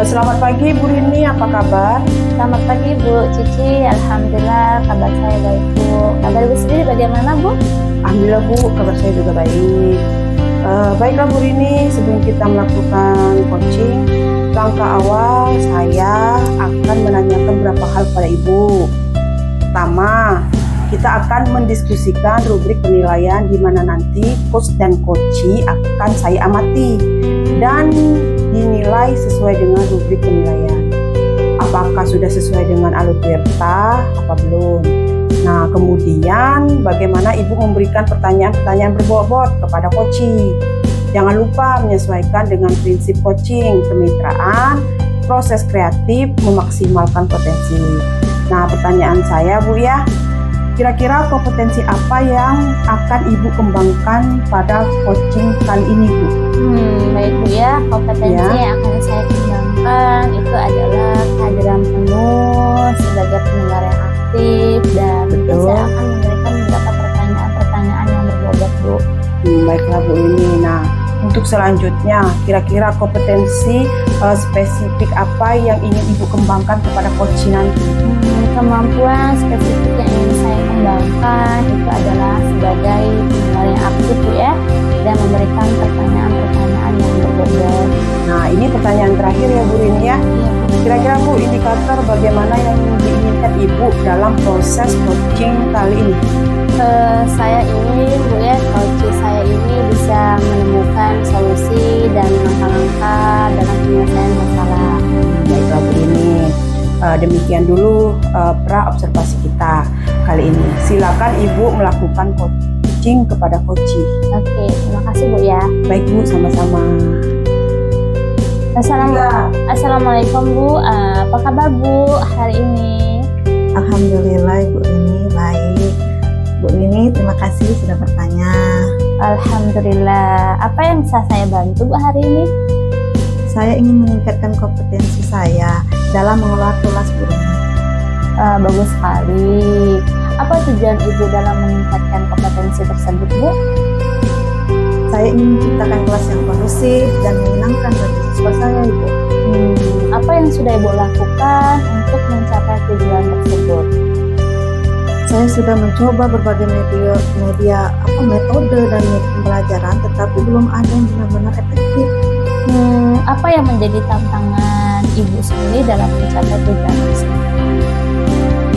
Selamat pagi Bu Rini, apa kabar? Selamat pagi Bu Cici, Alhamdulillah kabar saya baik Bu. Kabar Ibu sendiri bagaimana Bu? Alhamdulillah Bu, kabar saya juga baik. Baiklah Bu Rini, sebelum kita melakukan coaching, langkah awal saya akan menanyakan beberapa hal pada Ibu. Pertama, kita akan mendiskusikan rubrik penilaian di mana nanti coach dan coachee akan saya amati dan dinilai sesuai dengan rubrik penilaian. Apakah sudah sesuai dengan Aluberta apa belum? Nah, kemudian bagaimana Ibu memberikan pertanyaan-pertanyaan berbobot kepada coachee. Jangan lupa menyesuaikan dengan prinsip coaching, kemitraan, proses kreatif, memaksimalkan potensi. Nah, pertanyaan saya Bu ya, kira-kira kompetensi apa yang akan Ibu kembangkan pada coaching kali ini Bu? Baik Bu ya, kompetensi Ya. yang akan saya kembangkan itu adalah kehadiran penuh sebagai pendengar yang aktif dan mungkin Betul. saya akan memberikan beberapa pertanyaan-pertanyaan yang berbobot Bu. Baiklah Bu ini. Nah, untuk selanjutnya, kira-kira kompetensi spesifik apa yang ingin Ibu kembangkan kepada coaching nanti? Kemampuan spesifik yang ingin saya kembangkan itu adalah sebagai pendengar yang aktif Bu ya, dan memberikan pertanyaan-pertanyaan yang berbobot. Nah, ini pertanyaan terakhir ya Bu Rini ya. Kira-kira Bu, indikator bagaimana yang diinginkan Ibu dalam proses coaching kali ini? Saya ingin Bu ya, coach saya ini bisa menemukan solusi dan langkah-langkah dalam penyelesaian masalah. Baiklah Bu Rini. Demikian dulu pra observasi kita kali ini. Silakan Ibu melakukan coaching kepada coachee. Oke, terima kasih Bu ya. Baik Bu, sama-sama. Assalamualaikum Bu, apa kabar Bu hari ini? Alhamdulillah Ibu Rini baik. Bu Rini terima kasih sudah bertanya. Alhamdulillah. Apa yang bisa saya bantu Bu hari ini? Saya ingin meningkatkan kompetensi saya dalam mengelola kelas Bu Rini. Bagus sekali. Apa tujuan Ibu dalam meningkatkan kompetensi tersebut Bu? Saya ingin menciptakan kelas yang kondusif dan menyenangkan bagi siswa saya Ibu. Apa yang sudah Ibu lakukan untuk mencapai tujuan tersebut? Saya sudah mencoba berbagai metode dan pembelajaran, tetapi belum ada yang benar-benar efektif. Apa yang menjadi tantangan Ibu sendiri dalam mencapai tujuan tersebut?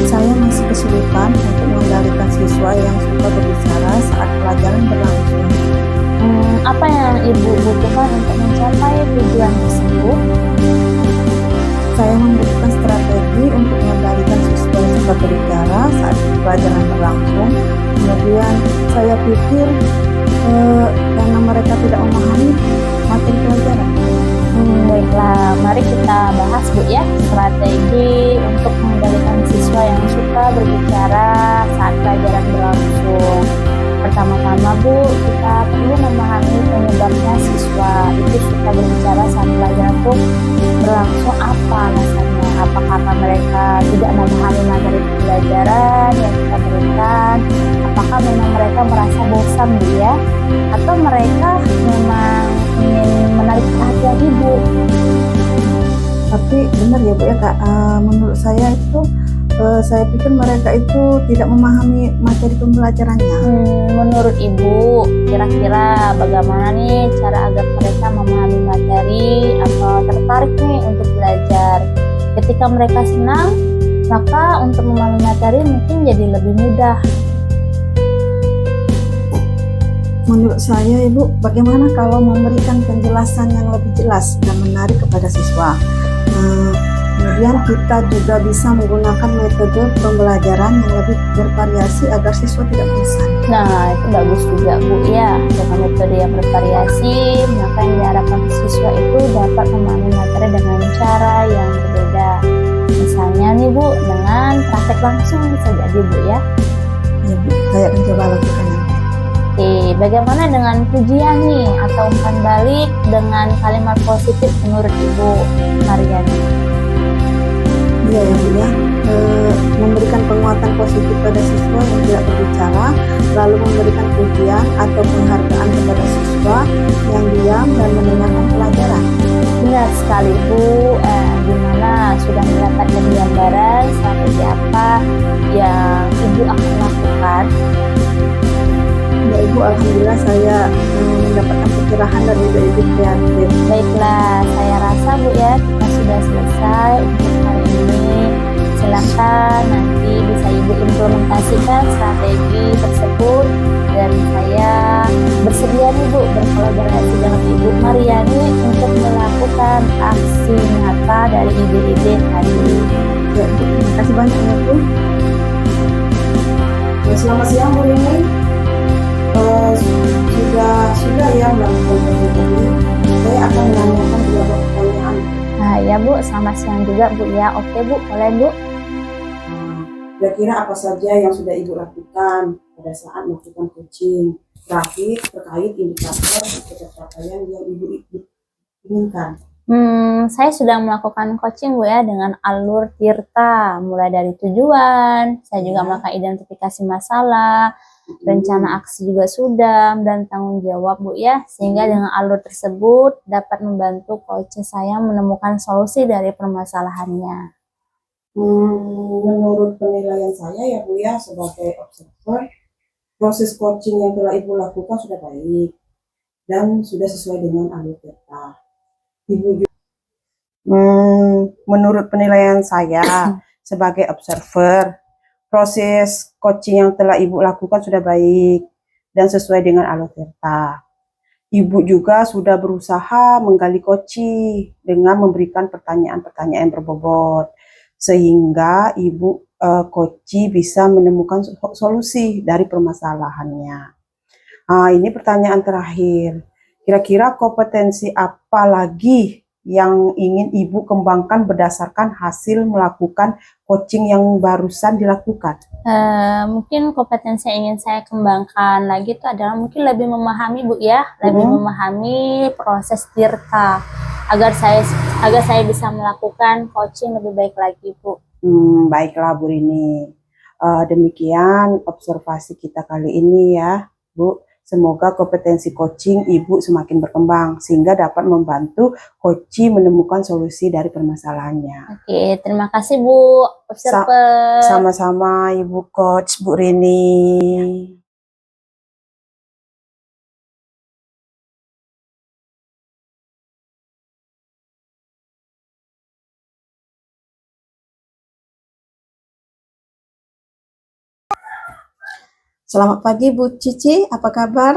Saya masih kesulitan untuk mengendalikan siswa yang suka berbicara saat pelajaran berlangsung. Apa yang Ibu butuhkan untuk mencapai tujuan tersebut? Saya membutuhkan strategi untuk mengendalikan siswa yang suka berbicara saat pelajaran berlangsung. Kemudian saya pikir karena mereka tidak memahami materi pelajaran. Baiklah, mari kita bahas Bu ya, strategi untuk mengendalikan siswa yang suka berbicara saat pelajaran berlangsung. Pertama-tama Bu, kita perlu memahami penyebabnya siswa itu suka berbicara saat pelajaran itu berlangsung. Apa alasannya? Apa karena mereka tidak memahami materi pelajaran yang kita berikan? Apakah memang mereka merasa bosan Bu ya? Atau mereka memang ingin menarik perhatian Ibu? Tapi benar ya Bu ya Kak, menurut saya itu saya pikir mereka itu tidak memahami materi pembelajarannya. Menurut Ibu, kira-kira bagaimana nih cara agar mereka memahami materi atau tertarik nih untuk belajar? Ketika mereka senang, maka untuk memahami materi mungkin jadi lebih mudah. Menurut saya Ibu, bagaimana kalau memberikan penjelasan yang lebih jelas dan menarik kepada siswa? Kemudian kita juga bisa menggunakan metode pembelajaran yang lebih bervariasi agar siswa tidak bosan. Nah, itu bagus juga Bu ya. Dengan metode yang bervariasi, maka yang diharapkan siswa itu dapat memahami materi dengan cara yang berbeda. Misalnya nih Bu, dengan praktek langsung bisa jadi Bu ya. Ya Bu, saya akan coba lakukan nanti. Oke, bagaimana dengan pujian nih atau umpan balik dengan kalimat positif menurut Ibu Mariani? Iya ya Bu ya. memberikan penguatan positif pada siswa yang tidak berbicara, lalu memberikan pujian atau penghargaan kepada siswa yang diam dan mendengarkan pelajaran. Benar sekali Bu, gimana sudah mendapatkan gambaran strategi apa yang Ibu akan lakukan? Ya Ibu, alhamdulillah saya mendapatkan pencerahan dari Ibu kreatif. Baiklah, saya rasa Bu ya kita sudah selesai untuk hari ini. Silakan nanti bisa Ibu implementasikan strategi tersebut, dan saya bersedia nih Bu berkolaborasi dengan Ibu Mariani untuk melakukan aksi nyata dari ide-ide tadi. Ya, Bu, terima kasih banyak ya Bu. Selamat siang Bu Rini. Sudah ya melakukan ini. Saya akan menanyakan beberapa pertanyaan. Nah ya Bu, selamat siang juga Bu ya. Oke Bu, boleh Bu. Kira-kira apa saja yang sudah Ibu lakukan pada saat melakukan coaching terakhir terkait indikator pencapaian yang Ibu inginkan? Saya sudah melakukan coaching Bu ya dengan alur Tirta, mulai dari tujuan, saya juga melakukan identifikasi masalah, rencana aksi juga sudah, dan tanggung jawab Bu ya, sehingga dengan alur tersebut dapat membantu coach saya menemukan solusi dari permasalahannya. Menurut penilaian saya ya Bu ya, sebagai observer, proses coaching yang telah Ibu lakukan sudah baik dan sudah sesuai dengan alur Tirta. Ibu juga, menurut penilaian saya sebagai observer, proses coaching yang telah Ibu lakukan sudah baik dan sesuai dengan alur Tirta. Ibu juga sudah berusaha menggali coaching dengan memberikan pertanyaan-pertanyaan berbobot, sehingga Ibu coaching bisa menemukan solusi dari permasalahannya. Ini pertanyaan terakhir. Kira-kira kompetensi apa lagi yang ingin Ibu kembangkan berdasarkan hasil melakukan coaching yang barusan dilakukan? Mungkin kompetensi yang ingin saya kembangkan lagi itu adalah mungkin lebih memahami Bu ya, lebih memahami proses Tirta agar saya bisa melakukan coaching lebih baik lagi Bu. Baiklah Bu Rini. Demikian observasi kita kali ini ya Bu. Semoga kompetensi coaching Ibu semakin berkembang sehingga dapat membantu coaching menemukan solusi dari permasalahannya. Oke, terima kasih Bu observer. Sama-sama Ibu Coach Bu Rini. Selamat pagi Bu Cici, apa kabar?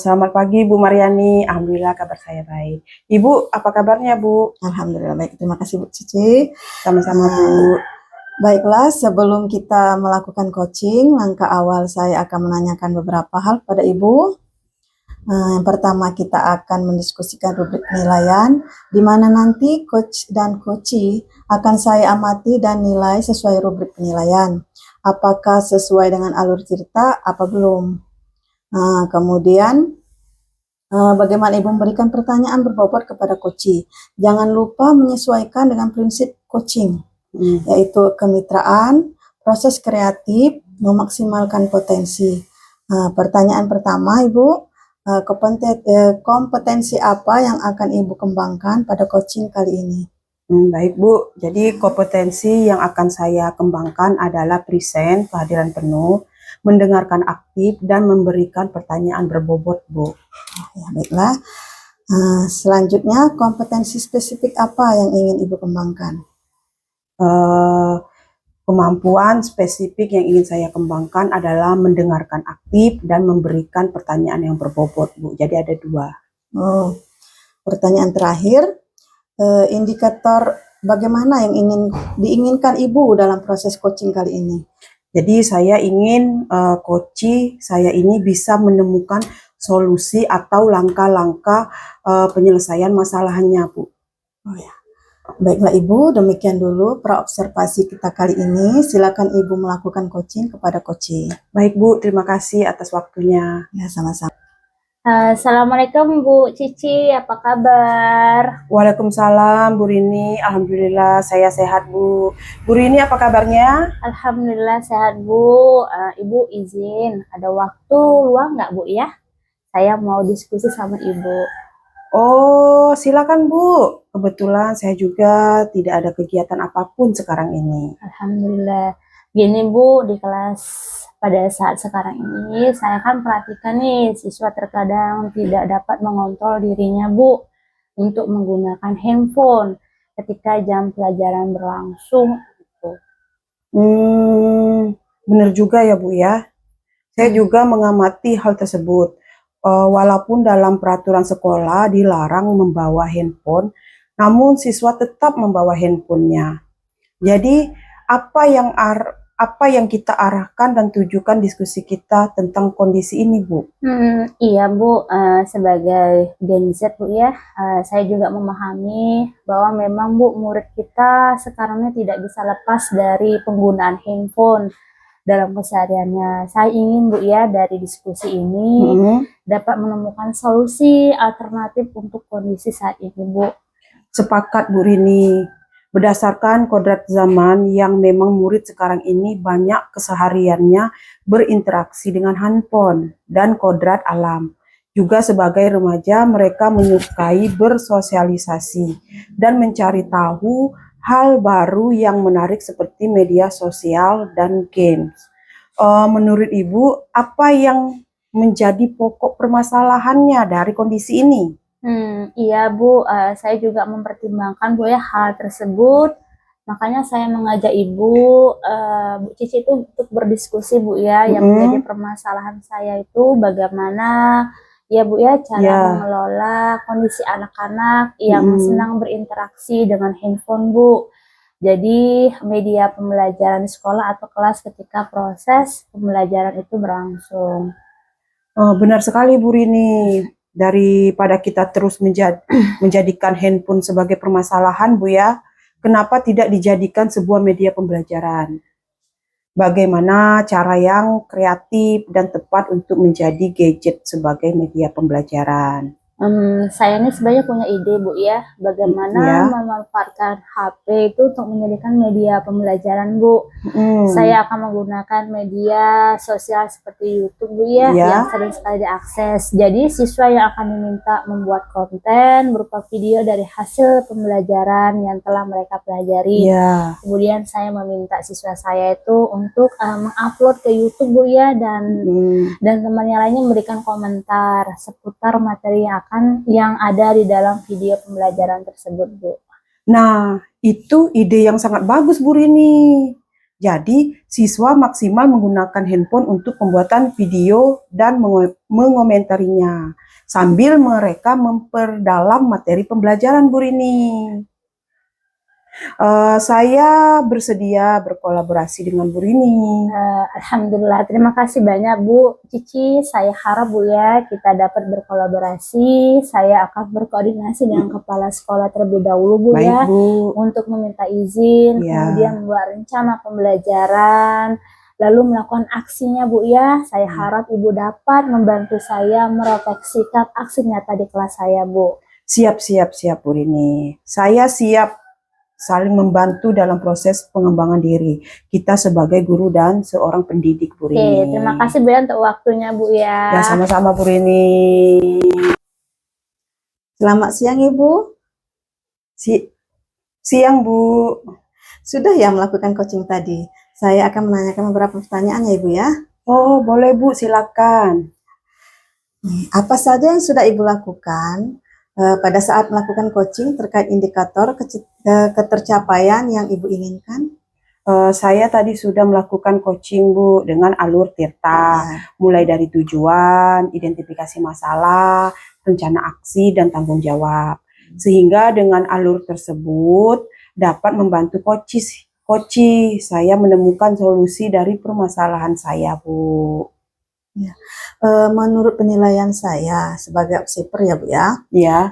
Selamat pagi Bu Mariani, alhamdulillah kabar saya baik. Ibu, apa kabarnya Bu? Alhamdulillah baik, terima kasih Bu Cici. Sama-sama Bu. Baiklah, sebelum kita melakukan coaching, langkah awal saya akan menanyakan beberapa hal pada Ibu. Yang pertama, kita akan mendiskusikan rubrik penilaian, di mana nanti coach dan coachee akan saya amati dan nilai sesuai rubrik penilaian. Apakah sesuai dengan alur Tirta, apa belum? Kemudian, bagaimana Ibu memberikan pertanyaan berbobot kepada coachee. Jangan lupa menyesuaikan dengan prinsip coaching, yaitu kemitraan, proses kreatif, memaksimalkan potensi. Pertanyaan pertama Ibu, kompetensi apa yang akan Ibu kembangkan pada coaching kali ini? Baik Bu, jadi kompetensi yang akan saya kembangkan adalah present, kehadiran penuh, mendengarkan aktif, dan memberikan pertanyaan berbobot Bu. Ya, baiklah. Selanjutnya, kompetensi spesifik apa yang ingin Ibu kembangkan? Kemampuan spesifik yang ingin saya kembangkan adalah mendengarkan aktif dan memberikan pertanyaan yang berbobot Bu. Jadi ada 2. Pertanyaan terakhir, indikator bagaimana yang diinginkan Ibu dalam proses coaching kali ini? Jadi saya ingin coaching saya ini bisa menemukan solusi atau langkah-langkah penyelesaian masalahnya Bu. Oh ya. Baiklah Ibu, demikian dulu praobservasi kita kali ini. Silakan Ibu melakukan coaching kepada coaching. Baik Bu, terima kasih atas waktunya. Ya, sama-sama. Assalamualaikum Bu Cici, apa kabar? Waalaikumsalam Bu Rini, Alhamdulillah saya sehat Bu. Bu Rini apa kabarnya? Alhamdulillah sehat Bu. Ibu izin, ada waktu luang nggak Bu ya? Saya mau diskusi sama Ibu. Oh silakan Bu. Kebetulan saya juga tidak ada kegiatan apapun sekarang ini. Alhamdulillah. Gini Bu, di kelas pada saat sekarang ini saya kan perhatikan nih siswa terkadang tidak dapat mengontrol dirinya Bu untuk menggunakan handphone ketika jam pelajaran berlangsung gitu. Benar juga ya Bu ya. Saya juga mengamati hal tersebut. Walaupun dalam peraturan sekolah dilarang membawa handphone, namun siswa tetap membawa handphonenya. Jadi apa yang kita arahkan dan tujukan diskusi kita tentang kondisi ini, Bu? Iya Bu, sebagai Gen Z Bu ya, saya juga memahami bahwa memang Bu murid kita sekarang ini tidak bisa lepas dari penggunaan handphone dalam kesehariannya. Saya ingin Bu ya dari diskusi ini dapat menemukan solusi alternatif untuk kondisi saat ini Bu. Sepakat Bu Rini. Berdasarkan kodrat zaman yang memang murid sekarang ini banyak kesehariannya berinteraksi dengan handphone dan kodrat alam. Juga sebagai remaja mereka menyukai bersosialisasi dan mencari tahu hal baru yang menarik seperti media sosial dan games. Menurut Ibu, apa yang menjadi pokok permasalahannya dari kondisi ini? Iya Bu, saya juga mempertimbangkan Bu ya hal tersebut. Makanya saya mengajak Ibu, Bu Cici itu untuk berdiskusi Bu ya. Yang menjadi permasalahan saya itu bagaimana ya Bu ya cara mengelola kondisi anak-anak yang senang berinteraksi dengan handphone Bu. Jadi media pembelajaran di sekolah atau kelas ketika proses pembelajaran itu berlangsung. Benar sekali Bu Rini. Daripada kita terus menjadikan handphone sebagai permasalahan Bu ya, kenapa tidak dijadikan sebuah media pembelajaran? Bagaimana cara yang kreatif dan tepat untuk menjadi gadget sebagai media pembelajaran? Saya ini sebenarnya punya ide Bu ya, bagaimana memanfaatkan HP itu untuk menjadikan media pembelajaran Bu. Saya akan menggunakan media sosial seperti YouTube Bu ya, yang sering sekali diakses. Jadi siswa yang akan diminta membuat konten berupa video dari hasil pembelajaran yang telah mereka pelajari. Kemudian saya meminta siswa saya itu untuk mengupload ke YouTube Bu ya, dan temannya lainnya memberikan komentar seputar materi yang ada di dalam video pembelajaran tersebut Bu. Nah, itu ide yang sangat bagus Bu Rini. Jadi, siswa maksimal menggunakan handphone untuk pembuatan video dan mengomentarinya, sambil mereka memperdalam materi pembelajaran Bu Rini. Saya bersedia berkolaborasi dengan Bu Rini. Alhamdulillah, terima kasih banyak Bu Cici. Saya harap Bu ya kita dapat berkolaborasi. Saya akan berkoordinasi dengan kepala sekolah terlebih dahulu Bu. Baik, ya Bu. Untuk meminta izin, kemudian membuat rencana pembelajaran, lalu melakukan aksinya Bu ya. Saya harap Ibu dapat membantu saya merefleksikan aksi nyata di kelas saya Bu. Siap Bu Rini. Saya siap saling membantu dalam proses pengembangan diri kita sebagai guru dan seorang pendidik Bu Rini. Terima kasih Bu ya untuk waktunya Bu ya. Ya sama-sama Bu Rini. Selamat siang Ibu. Siang Bu. Sudah ya melakukan coaching tadi. Saya akan menanyakan beberapa pertanyaan ya Ibu ya. Oh boleh Bu, silakan. Apa saja yang sudah Ibu lakukan pada saat melakukan coaching terkait indikator ketercapaian yang Ibu inginkan? Saya tadi sudah melakukan coaching Bu dengan alur Tirta, mulai dari tujuan, identifikasi masalah, rencana aksi, dan tanggung jawab. Sehingga dengan alur tersebut dapat membantu coach saya menemukan solusi dari permasalahan saya Bu. Ya. Menurut penilaian saya sebagai observer ya Bu ya,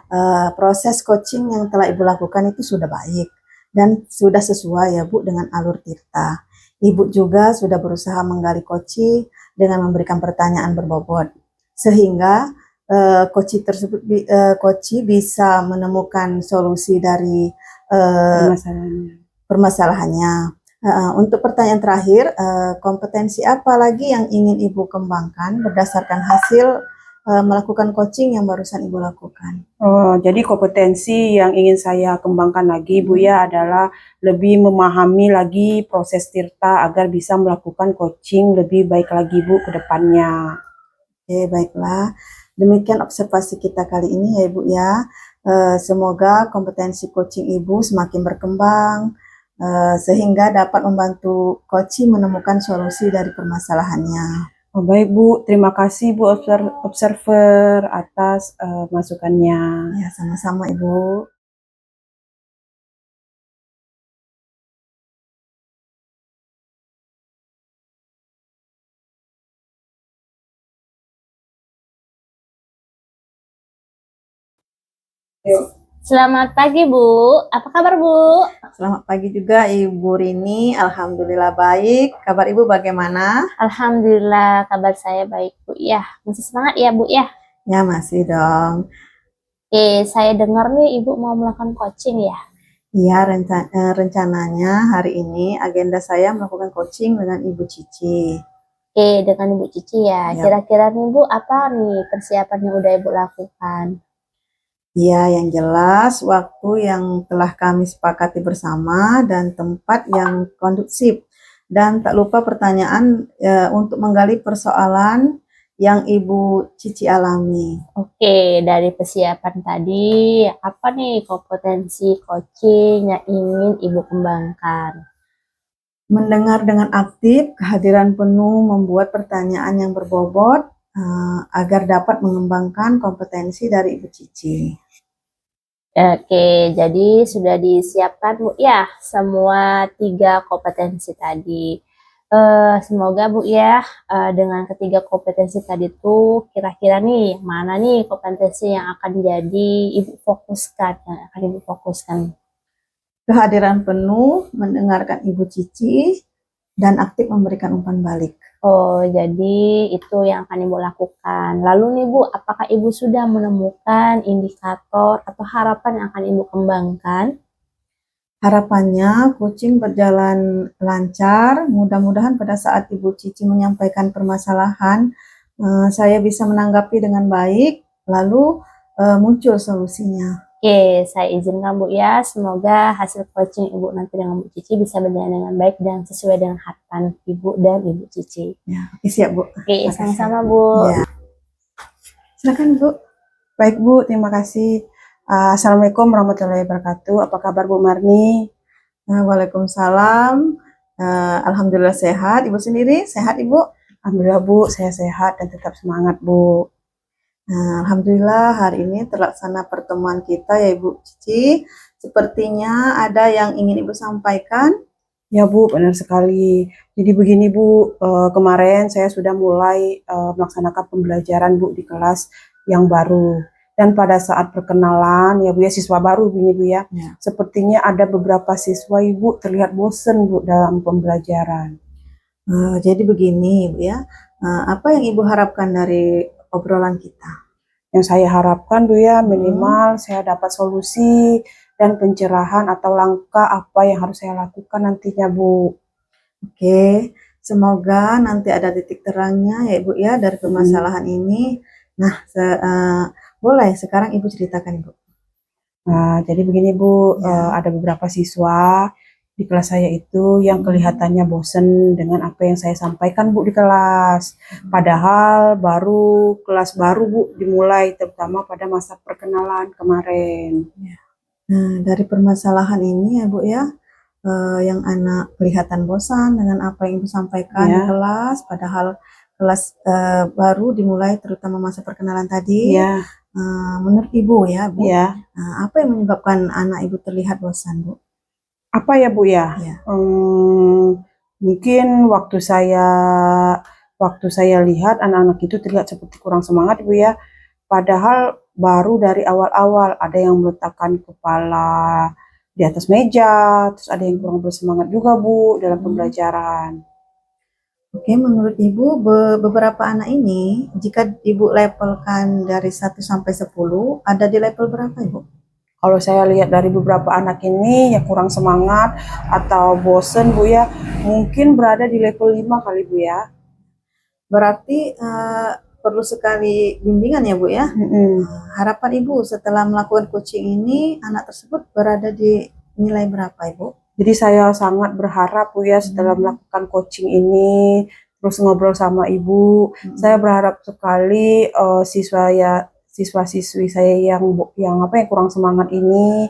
proses coaching yang telah Ibu lakukan itu sudah baik dan sudah sesuai ya Bu dengan alur Tirta. Ibu juga sudah berusaha menggali coaching dengan memberikan pertanyaan berbobot, sehingga Koci bisa menemukan solusi dari permasalahannya. permasalahannya. Untuk pertanyaan terakhir, kompetensi apa lagi yang ingin Ibu kembangkan berdasarkan hasil melakukan coaching yang barusan Ibu lakukan? Oh, jadi kompetensi yang ingin saya kembangkan lagi, Bu ya, adalah lebih memahami lagi proses Tirta agar bisa melakukan coaching lebih baik lagi, Bu, ke depannya. Oke, baiklah. Demikian observasi kita kali ini ya Ibu ya. Semoga kompetensi coaching Ibu semakin berkembang sehingga dapat membantu coaching menemukan solusi dari permasalahannya. Oh, baik, Bu. Terima kasih, Bu Observer, atas masukannya. Ya, sama-sama Ibu. Selamat pagi Bu, apa kabar Bu? Selamat pagi juga Ibu Rini. Alhamdulillah baik. Kabar Ibu bagaimana? Alhamdulillah kabar saya baik Bu ya. Masih semangat ya Bu ya? Ya, masih dong. Saya dengar nih Ibu mau melakukan coaching ya? Iya, rencananya hari ini agenda saya melakukan coaching dengan Ibu Cici. Dengan Ibu Cici ya. Ya. Kira-kira nih Bu, apa nih persiapan yang udah Ibu lakukan? Iya, yang jelas waktu yang telah kami sepakati bersama dan tempat yang kondusif. Dan tak lupa pertanyaan untuk menggali persoalan yang Ibu Cici alami. Oke, dari persiapan tadi, apa nih kompetensi coaching yang ingin Ibu kembangkan? Mendengar dengan aktif, kehadiran penuh, membuat pertanyaan yang berbobot agar dapat mengembangkan kompetensi dari Ibu Cici. Oke, jadi sudah disiapkan Bu ya semua 3 kompetensi tadi. Semoga Bu ya dengan ketiga kompetensi tadi tuh kira-kira nih mana nih kompetensi yang akan jadi Ibu fokuskan, yang akan Ibu fokuskan. Kehadiran penuh, mendengarkan Ibu Cici, dan aktif memberikan umpan balik. Oh, jadi itu yang akan Ibu lakukan. Lalu nih Bu, apakah Ibu sudah menemukan indikator atau harapan yang akan Ibu kembangkan? Harapannya coaching berjalan lancar. Mudah-mudahan pada saat Ibu Cici menyampaikan permasalahan, saya bisa menanggapi dengan baik, lalu muncul solusinya. Oke, saya izinkan Bu ya, semoga hasil coaching Ibu nanti dengan Bu Cici bisa berjalan dengan baik dan sesuai dengan harapan Ibu dan Ibu Cici. Ya, oke, siap Bu. Oke, sama-sama Bu. Ya. Silakan Bu. Baik, Bu. Terima kasih. Assalamualaikum warahmatullahi wabarakatuh. Apa kabar Bu Marni? Waalaikumsalam. Alhamdulillah sehat. Ibu sendiri sehat Ibu? Alhamdulillah Bu, saya sehat dan tetap semangat Bu. Alhamdulillah hari ini terlaksana pertemuan kita ya Ibu Cici. Sepertinya ada yang ingin Ibu sampaikan. Ya Bu, benar sekali. Jadi begini Bu, kemarin saya sudah mulai melaksanakan pembelajaran Bu di kelas yang baru. Dan pada saat perkenalan ya Bu ya, siswa baru ini Bu ya, sepertinya ada beberapa siswa Ibu terlihat bosan Bu dalam pembelajaran. Jadi begini Ibu ya, apa yang Ibu harapkan dari obrolan kita? Yang saya harapkan Bu ya, minimal saya dapat solusi dan pencerahan atau langkah apa yang harus saya lakukan nantinya Bu. Oke, semoga nanti ada titik terangnya ya Ibu ya dari permasalahan ini. Nah, boleh sekarang Ibu ceritakan Ibu. Nah, jadi begini Bu, ada beberapa siswa di kelas saya itu yang kelihatannya bosen dengan apa yang saya sampaikan Bu di kelas. Padahal kelas baru Bu dimulai, terutama pada masa perkenalan kemarin. Nah, dari permasalahan ini ya Bu ya, yang anak kelihatan bosan dengan apa yang Ibu sampaikan di kelas, padahal kelas baru dimulai terutama masa perkenalan tadi. Menurut Ibu ya Bu, apa yang menyebabkan anak Ibu terlihat bosan Bu? Apa ya Bu ya? Mungkin waktu saya lihat anak-anak itu terlihat seperti kurang semangat Bu ya. Padahal baru dari awal-awal ada yang meletakkan kepala di atas meja, terus ada yang kurang bersemangat juga Bu dalam pembelajaran. Oke, menurut Ibu beberapa anak ini jika Ibu levelkan dari 1 sampai 10, ada di level berapa Ibu? Kalau saya lihat dari beberapa anak ini ya kurang semangat atau bosen Bu ya, mungkin berada di level 5 kali Bu ya. Berarti perlu sekali bimbingan ya Bu ya. Harapan Ibu setelah melakukan coaching ini anak tersebut berada di nilai berapa Ibu? Jadi saya sangat berharap Bu ya setelah melakukan coaching ini, terus ngobrol sama Ibu, saya berharap sekali siswa-siswi saya yang kurang semangat ini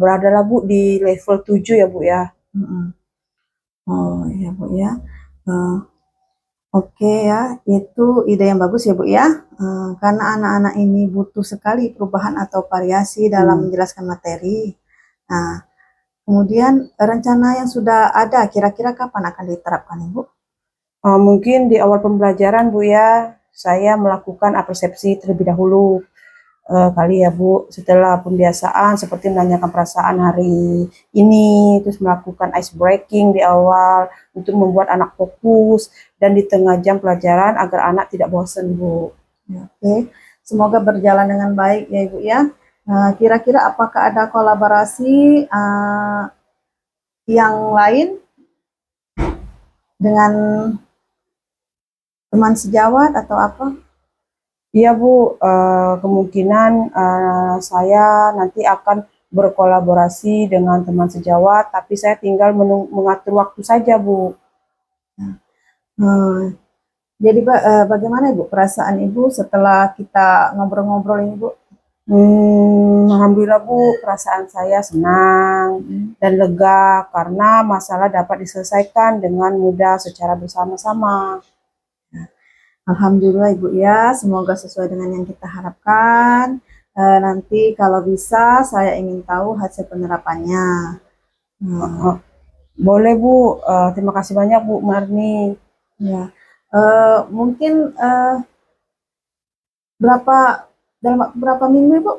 beradalah Bu di level 7 ya Bu ya. Oh iya Bu ya. Oke ya, itu ide yang bagus ya Bu ya. Karena anak-anak ini butuh sekali perubahan atau variasi dalam menjelaskan materi. Nah, kemudian rencana yang sudah ada kira-kira kapan akan diterapkan Ibu? Mungkin di awal pembelajaran Bu ya, saya melakukan apresiasi terlebih dahulu kali ya Bu, setelah pembiasaan seperti menanyakan perasaan hari ini, terus melakukan ice breaking di awal untuk membuat anak fokus, dan di tengah jam pelajaran agar anak tidak bosan Bu. Oke, semoga berjalan dengan baik ya Ibu ya. Kira-kira apakah ada kolaborasi yang lain dengan teman sejawat atau apa? Iya Bu, kemungkinan saya nanti akan berkolaborasi dengan teman sejawat, tapi saya tinggal mengatur waktu saja Bu. Jadi bagaimana Ibu perasaan Ibu setelah kita ngobrol-ngobrol ini Bu? Alhamdulillah Bu, perasaan saya senang dan lega karena masalah dapat diselesaikan dengan mudah secara bersama-sama. Alhamdulillah Ibu ya, semoga sesuai dengan yang kita harapkan. Nanti kalau bisa saya ingin tahu hasil penerapannya. Boleh Bu, terima kasih banyak Bu Marni. Ya, mungkin dalam waktu berapa minggu Ibu?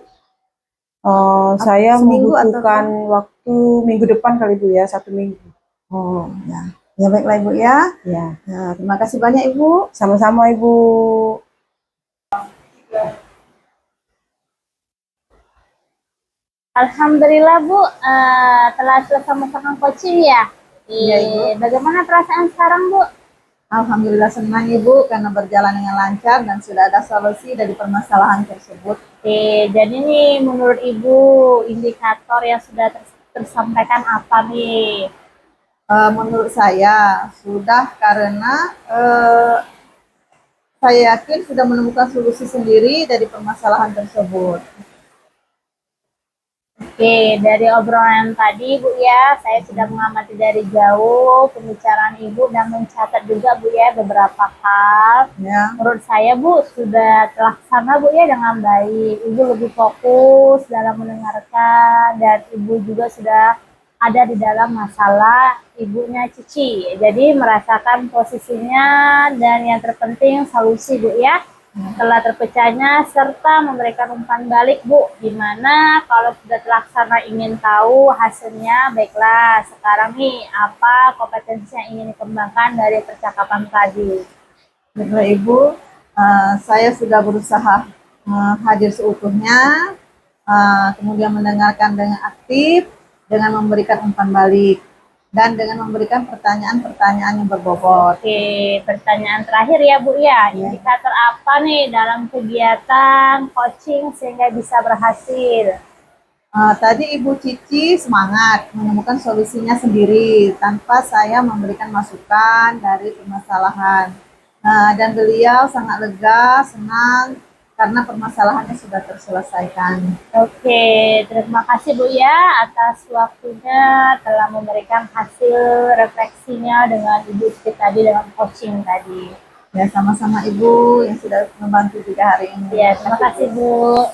Saya seminggu membutuhkan waktu minggu depan kali Bu ya, 1 minggu. Oh ya, ya baiklah Ibu ya. Ya, Terima kasih banyak Ibu. sama-sama Ibu. Alhamdulillah Bu, telah selesai melakukan coaching ya. Iya, Ibu. Bagaimana perasaan sekarang Bu? Alhamdulillah senang Ibu karena berjalan dengan lancar dan sudah ada solusi dari permasalahan tersebut. Oke, jadi nih menurut Ibu indikator yang sudah tersampaikan apa nih? Menurut saya sudah karena saya yakin sudah menemukan solusi sendiri dari permasalahan tersebut. Oke, dari obrolan tadi Bu ya, saya sudah mengamati dari jauh pembicaraan Ibu dan mencatat juga Bu ya beberapa hal. Ya. Menurut saya Bu sudah terlaksana Bu ya dengan baik. Ibu lebih fokus dalam mendengarkan dan Ibu juga sudah ada di dalam masalah ibunya Cici. Jadi merasakan posisinya dan yang terpenting solusi Bu ya. Telah terpecahnya serta memberikan umpan balik Bu, dimana kalau sudah terlaksana ingin tahu hasilnya, baiklah sekarang nih apa kompetensi yang ingin dikembangkan dari percakapan tadi. Baiklah Ibu, saya sudah berusaha hadir seutuhnya, kemudian mendengarkan dengan aktif, dengan memberikan umpan balik, dan dengan memberikan pertanyaan-pertanyaan yang berbobot. Oke, pertanyaan terakhir ya Bu ya, indikator apa nih dalam kegiatan coaching sehingga bisa berhasil? Tadi Ibu Cici semangat menemukan solusinya sendiri tanpa saya memberikan masukan dari permasalahan. Dan beliau sangat lega, senang karena permasalahannya sudah terselesaikan. Oke, terima kasih Bu ya atas waktunya telah memberikan hasil refleksinya dengan Ibu Cici tadi dengan coaching tadi. Ya, sama-sama Ibu yang sudah membantu juga hari ini. Ya, terima kasih Bu.